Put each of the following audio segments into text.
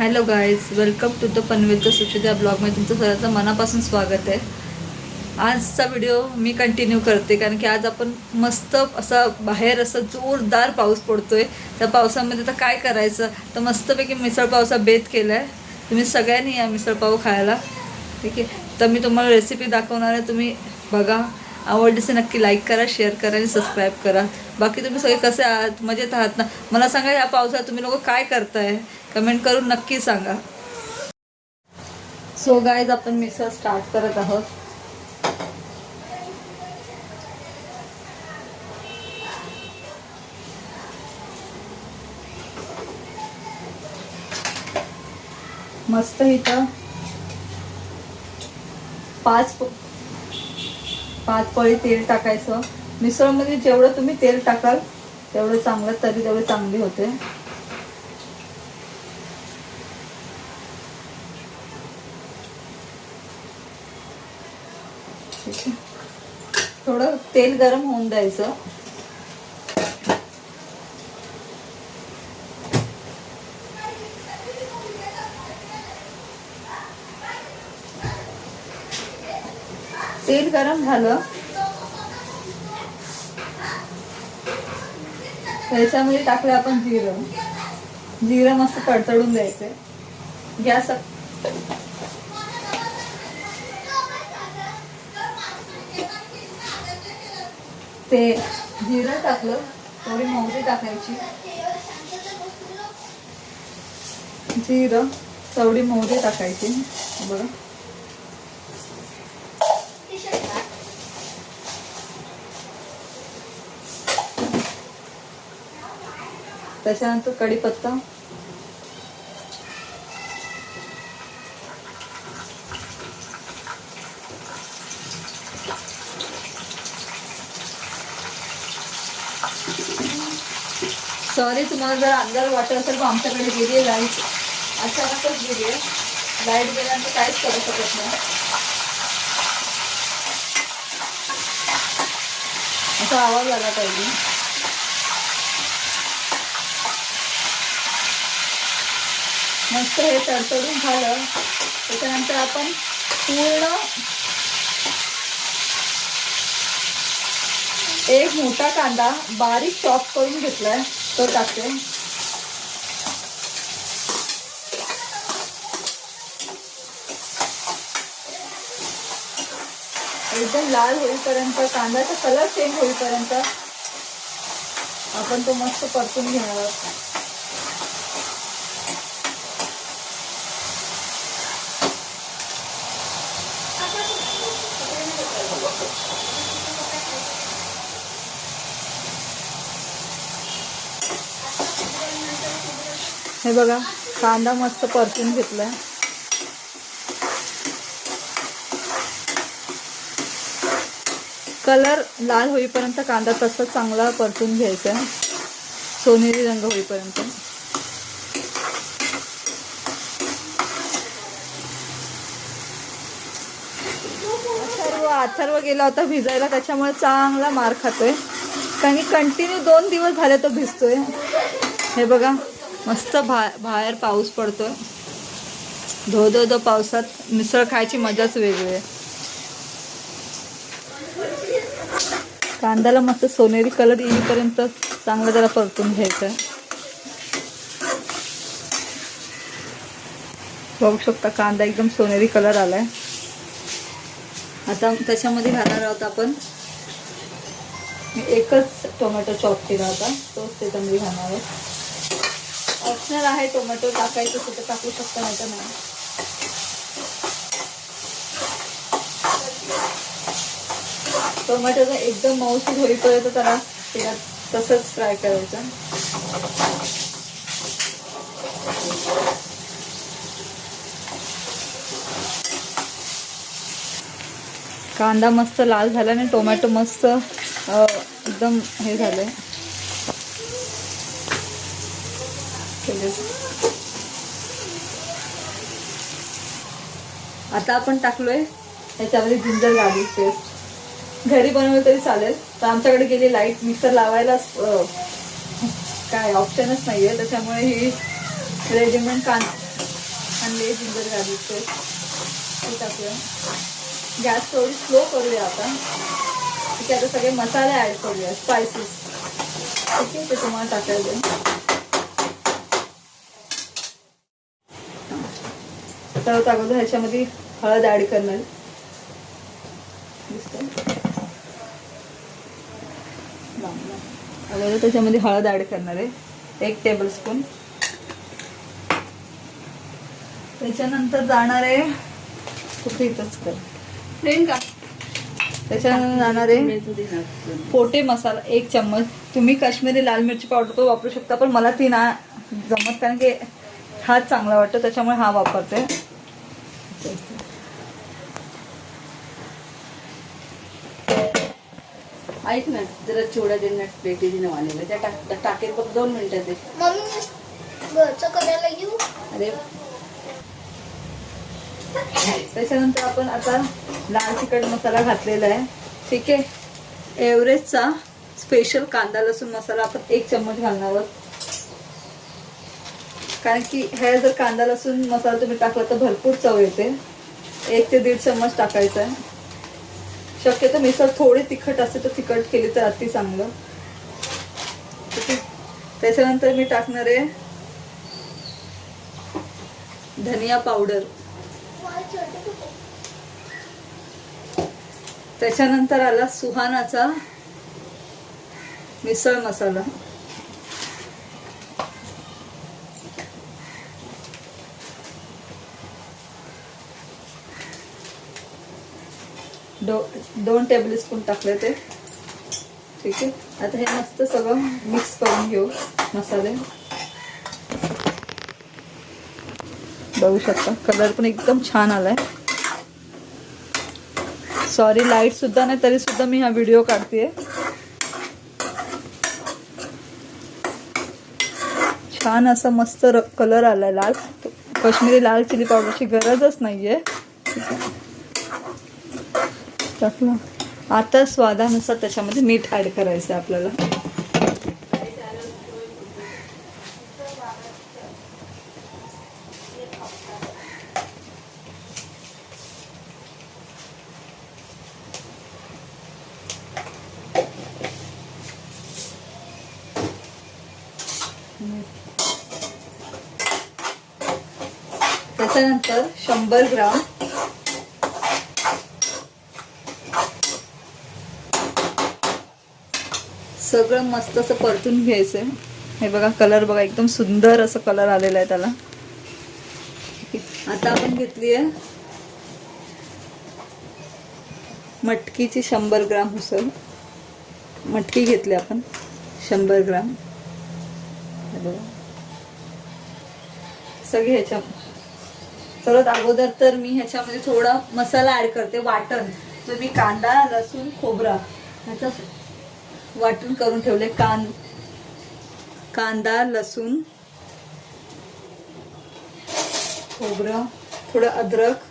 Hello guys, welcome to the पनवेलचं सुचिता ब्लॉगमध्ये तुमचं सर्वांचं मनापासून स्वागत आहे. आजचा व्हिडिओ मी कंटिन्यू करते कारण की आज आपण मस्त असा बाहेर असं जोरदार पाऊस पडतोय. त्या पावसामध्ये तर काय करायचं, तर मस्तपैकी मिसळपावचा बेत केला आहे. तुम्ही सगळ्यांनी या मिसळपाव खायला, ठीक आहे. तर मी तुम्हाला रेसिपी दाखवणार आहे, तुम्ही बघा. आवडलीच नक्की लाईक करा, शेअर करा आणि सबस्क्राईब करा. बाकी तुम्ही सगळे कसे आहात, मजेत आहात ना? मला सांगा, या पावसात तुम्ही लोक काय करताय, कमेंट करून नक्की सांगा. सो गाईज, आपण मिसळ स्टार्ट करत आहोत. मस्त इथं पाच पळी तेल टाकायचं. मिसळमध्ये जेवढं तुम्ही तेल टाकाल तेवढं चांगलं, तरी तेवढी चांगली होते. थोडं तेल गरम होऊन द्यायचं. तेल गरम झालं, त्याच्यामध्ये टाकलं आपण जिरं मस्त तडतडून द्यायचे. गॅस ते जिरं टाकलं, थोडी मोहरी टाकायची. जिरं, थोडी मोहरी टाकायची. बघा, त्याच्यानंतर कढीपत्ता, सॉरी तुम्हाला जर अंधार वाटत असेल, पण आमच्याकडे गेली आहे लाईट. अचानकच गेली आहे. लाईट गेल्यानंतर काहीच करू शकत नाही. असा आवाज आला पाहिजे. मस्त हे तडतडून झालं, त्याच्यानंतर आपण पूर्ण एक मोठा कांदा बारीक चॉप करून घेतलाय, तो टाकते. एकदम लाल होईपर्यंत, कांद्याचा कलर चेंज होईपर्यंत आपण तो मस्त परतून घेणार आहोत. हे बघा, कांदा मस्त परतून घेतलाय. कलर लाल होईपर्यंत कांदा तसं चांगला परतून घ्यायचा, सोनेरी रंग होईपर्यंत. अथर्व गेला होता भिजायला, त्याच्यामुळे चांगला मार खातोय, कारण की कंटिन्यू 2 दिवस झाले तो भिजतोय. हे बघा, मस्त बाहेर पाऊस पडतोय. धो धो पावसात मिसळ खायची मजाच वेगळी आहे. कांद्याला मस्त सोनेरी कलर येईपर्यंत चांगलं त्याला परतून घ्यायचं. बघू शकता, कांदा एकदम सोनेरी कलर आलाय. आता त्याच्यामध्ये घालणार आहोत आपण, मी एकच टोमॅटो चॉप केला होता, तोच त्याच्यामध्ये घालणार आहोत. ऑप्शनल आहे, टोमॅटो टाकायचं असेल तर टाकू शकता, नाही तर नाही. टोमॅटोचा एकदम मऊसूद होईपर्यंत त्याला तसंच फ्राय करायचं. कांदा मस्त लाल झाला आणि टोमॅटो मस्त एकदम हे झालंय. आता आपण टाकलोय याच्यामध्ये जिंजर गार्लिक पेस्ट. घरी बनवलं तरी चालेल, तर आमच्याकडे गेली लाईट, मिक्सर लावायला काय ऑप्शनच नाहीये, त्याच्यामुळे ही रेडीमेड आणले जिंजर गार्लिक पेस्ट ते टाकूया. गॅस थोडी स्लो करूया आता. ठीक आहे. आता सगळे मसाले ॲड करूया, स्पायसेस. ठीक आहे, ते तुम्हाला टाकायचे. तर अगोदर ह्याच्यामध्ये हळद ॲड करणार. अगोदर त्याच्यामध्ये हळद ॲड करणार आहे, 1 टेबलस्पून. त्याच्यानंतर जाणार आहे कुठे इथंच कर प्रियंका. त्याच्यानंतर जाणार आहे पोटे मसाला 1 चम्मच. तुम्ही काश्मीरी लाल मिरची पावडर पण वापरू शकता, पण मला ती ना जमत कारण की हाच चांगला वाटतो, त्याच्यामुळे हा वापरते. ऐक ना, जरा चिवडा दे ना, प्लेटीने वाढलेलं त्या टाकेल बघ 2 मिनिटात दे. मम्मी घरचं करायला येऊ. अरे त्याच्यानंतर आपण आता लाल तिखट मसाला घातलेला आहे. ठीक आहे. एव्हरेस्टचा स्पेशल कांदा लसूण मसाला आपण 1 चम्मच घालणार आहोत. कारण की हे जर कांदा लसूण मसाला तुम्ही टाकला तर भरपूर चव येते. 1 ते 1.5 चम्मच टाकायचा आहे. शक्यतो मिसळ थोडी तिखट असते तर तिखट केली तर अति चांगलं. त्याच्यानंतर मी टाकणार आहे धनिया पावडर. त्याच्यानंतर आला सुहानाचा मिसळ मसाला. दोन टेबलस्पून टाकले ते. ठीक आहे. आता हे मस्त सगळं मिक्स करून घेऊ मसाले. बघू शकता कलर पण एकदम छान आलाय. सॉरी लाईट सुद्धा नाही तरी सुद्धा मी हा व्हिडिओ काढतेय. छान असा मस्त कलर आलाय लाल. काश्मीरी लाल चिली पावडरची गरजच नाहीये. टाकलं. आता स्वादानुसार त्याच्यामध्ये मीठ ॲड करायचं आपल्याला. त्याच्यानंतर 100 ग्राम सगळं मस्त असं परतून घ्यायचंय. हे बघा कलर बघा एकदम सुंदर असं कलर आलेला आहे त्याला. आता आपण घेतली आहे मटकीची 100 ग्राम उसळ. मटकी घेतली आपण 100 ग्राम. सगळे ह्याच्या सर्वात अगोदर तर मी ह्याच्यामध्ये थोडा मसाला ऍड करते, वाटण. तर मी कांदा लसूण खोबरा ह्याचं वाटण करून ठेवले. कांदा लसूण खोबरं थोडं अद्रक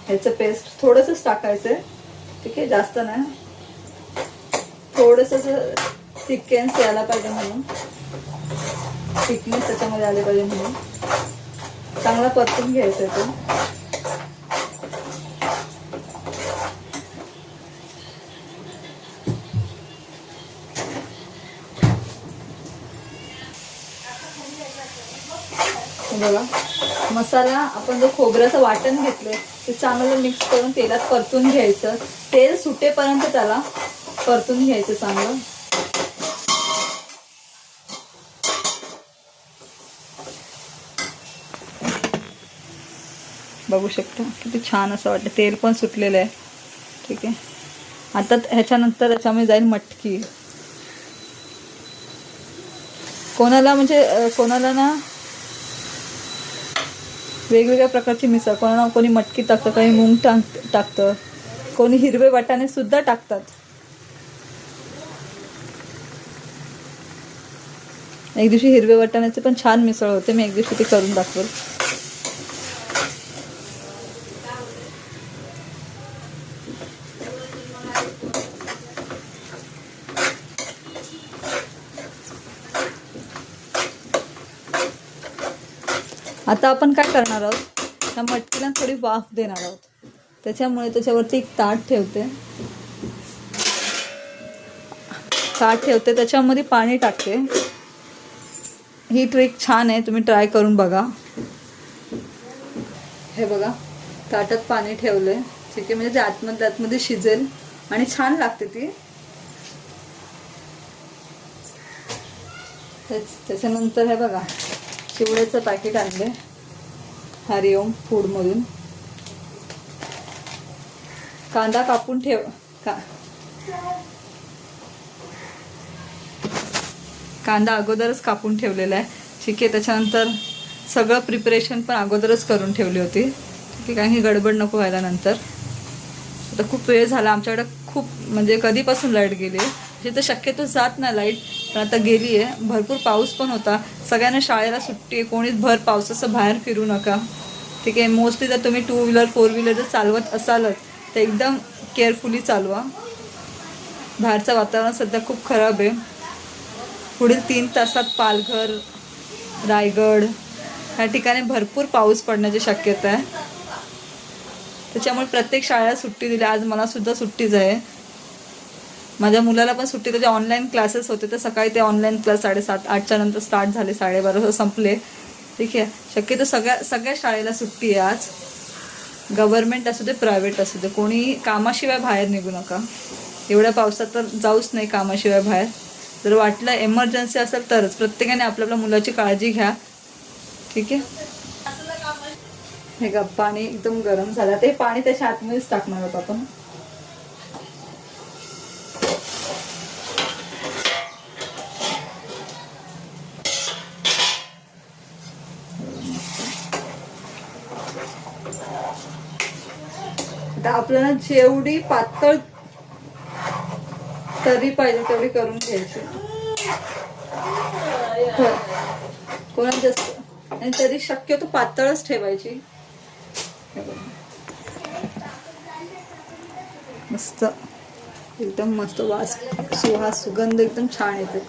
ह्याचं पेस्ट थोडंसंच टाकायचं आहे. ठीक आहे, जास्त नाही. थोडंसं थिकनेस यायला पाहिजे म्हणून, थिकनेस त्याच्यामध्ये आले पाहिजे म्हणून चांगला परतून घ्यायचं आहे ते. बघा मसाला आपण जो खोबऱ्याचं वाटण घेतलंय ते चांगलं मिक्स करून तेलात परतून घ्यायचं. तेल सुटेपर्यंत त्याला परतून घ्यायचं चांगलं. बघू शकता किती छान असं वाटतं. तेल पण सुटलेलं आहे. ठीक आहे. आता ह्याच्यानंतर याच्यामध्ये जाईल मटकी. कोणाला ना वेगवेगळ्या प्रकारची मिसळ, कोणी मटकी टाकतं, काही मूग टाकतं, कोणी हिरवे वाटाणे सुद्धा टाकतात. एक दिवशी हिरवे वाटाण्याचे पण छान मिसळ होते. मी एक दिवशी ते करून दाखवेल. आता आपण काय करणार आहोत, त्या मटकीला थोडी वाफ देणार आहोत. त्याच्यामुळे त्याच्यावरती एक ताट ठेवते, त्याच्यामध्ये पाणी टाकते. ही ट्रिक छान आहे, तुम्ही ट्राय करून बघा. हे बघा, ताटात पाणी ठेवलंय. ठीक आहे, म्हणजे ते आतमध्ये शिजेल आणि छान लागते ती. त्याच्यानंतर हे बघा, चिवड्याचं पॅकेट आणले हरिओम फूडमधून. कांदा कापून ठेव कांदा अगोदरच कापून ठेवलेला आहे. ठीक आहे, त्याच्यानंतर सगळं प्रिपरेशन पण अगोदरच करून ठेवली होती. ठीक आहे, कारण ही गडबड नको व्हायला नंतर. आता खूप वेळ झाला आमच्याकडे, खूप म्हणजे कधीपासून लाईट गेली आहे. तर शक्यतो जात नाही लाईट, पण आता गेली आहे. भरपूर पाऊस पण होता, सगळ्यांना शाळेला सुट्टी आहे, कोणीच भर पावसाचं बाहेर फिरू नका. ठीक आहे, मोस्टली जर तुम्ही 2 व्हीलर 4 व्हीलर जर चालवत असालच तर एकदम केअरफुली चालवा. बाहेरचं वातावरण सध्या खूप खराब आहे. पुढील 3 तासात पालघर, रायगड ह्या ठिकाणी भरपूर पाऊस पडण्याची शक्यता आहे. त्याच्यामुळे प्रत्येक शाळेला सुट्टी दिली. आज मला सुद्धा सुट्टीच आहे. माझ्या मुलाला पण सुट्टी, त्याचे ऑनलाईन क्लासेस होते, तर सकाळी ते ऑनलाईन क्लास 7:30-8च्या नंतर स्टार्ट झाले, 12:30 संपले. ठीक आहे, शक्यतो सगळ्या शाळेला सुट्टी आहे आज. गव्हर्मेंट असू दे, प्रायव्हेट असू दे, कोणी कामाशिवाय बाहेर निघू नका. एवढ्या पावसात तर जाऊच नाही कामाशिवाय बाहेर. जर वाटलं एमर्जन्सी असेल तरच. प्रत्येकाने आपल्या मुलाची काळजी घ्या. ठीक आहे, हे का पाणी एकदम गरम झालं, ते पाणी त्याच्या आतमध्येच टाकणार आहोत आपण. आता आपल्याला जेवढी पातळ तरी पाहिजे तेवढी करून घ्यायची. कोणाला जास्त आणि तरी शक्यतो पातळच ठेवायची. मस्त, एकदम मस्त वास, सुगंध एकदम छान येते.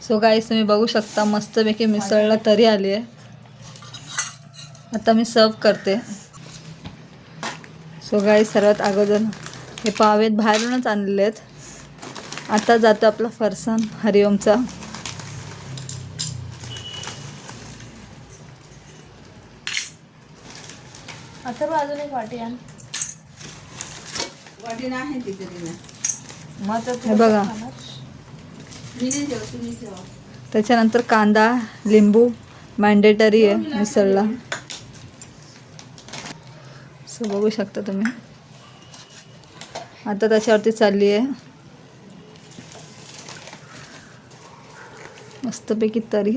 सो गाईस, तुम्ही बघू शकता मस्तपैकी मिसळला तरी आली आहे. आता मी सर्व करते. सो गाईस, सर्वात अगोदर हे पावेत बाहेरूनच आणलेले आहेत. आता जातो आपला फरसाण हरिओमचा. आता अजून एक वाटी आण. वाटी नाही तिथे हे बघा, त्याच्यानंतर कांदा लिंबू मॅन्डेटरी आहे मिसळला. सो बघू शकता तुम्ही. आता त्याच्यावरती चालली आहे मस्तपैकी तरी.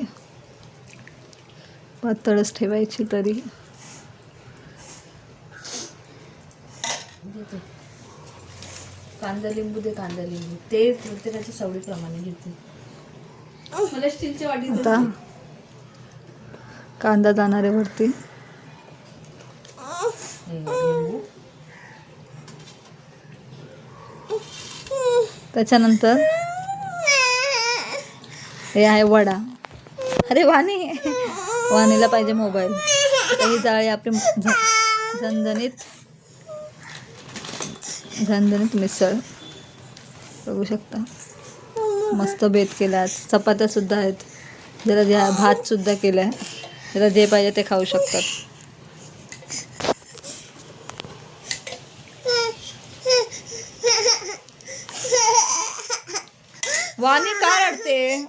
पातळच ठेवायची तरी. कांदा लिंबू दे, कांदा लिंबू ते प्रत्येकाच्या सवडीप्रमाणे घेते. मला स्टीलच्या वाटी. आता कांदा जाणार आहे वरती. त्याच्यानंतर हे आहे वडा. अरे वाणीला पाहिजे मोबाईल. ही जाळी आपली झणझणीत मिसळ बघू शकता. मस्त बेत केला. आज चपात्या सुद्धा आहेत. जरा भात सुद्धा केला आहे. जरा जे पाहिजे ते खाऊ शकतात. वाणी का रडते?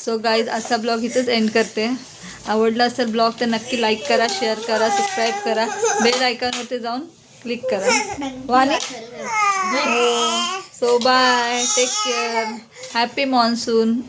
सो गाईज, आजचा ब्लॉग इथेच एंड करते. आवडला असेल ब्लॉग तर नक्की लाईक करा, शेअर करा, सबस्क्राईब करा, बेल आयकॉनवरती जाऊन क्लिक करा. Vani, so bye, take care, happy monsoon.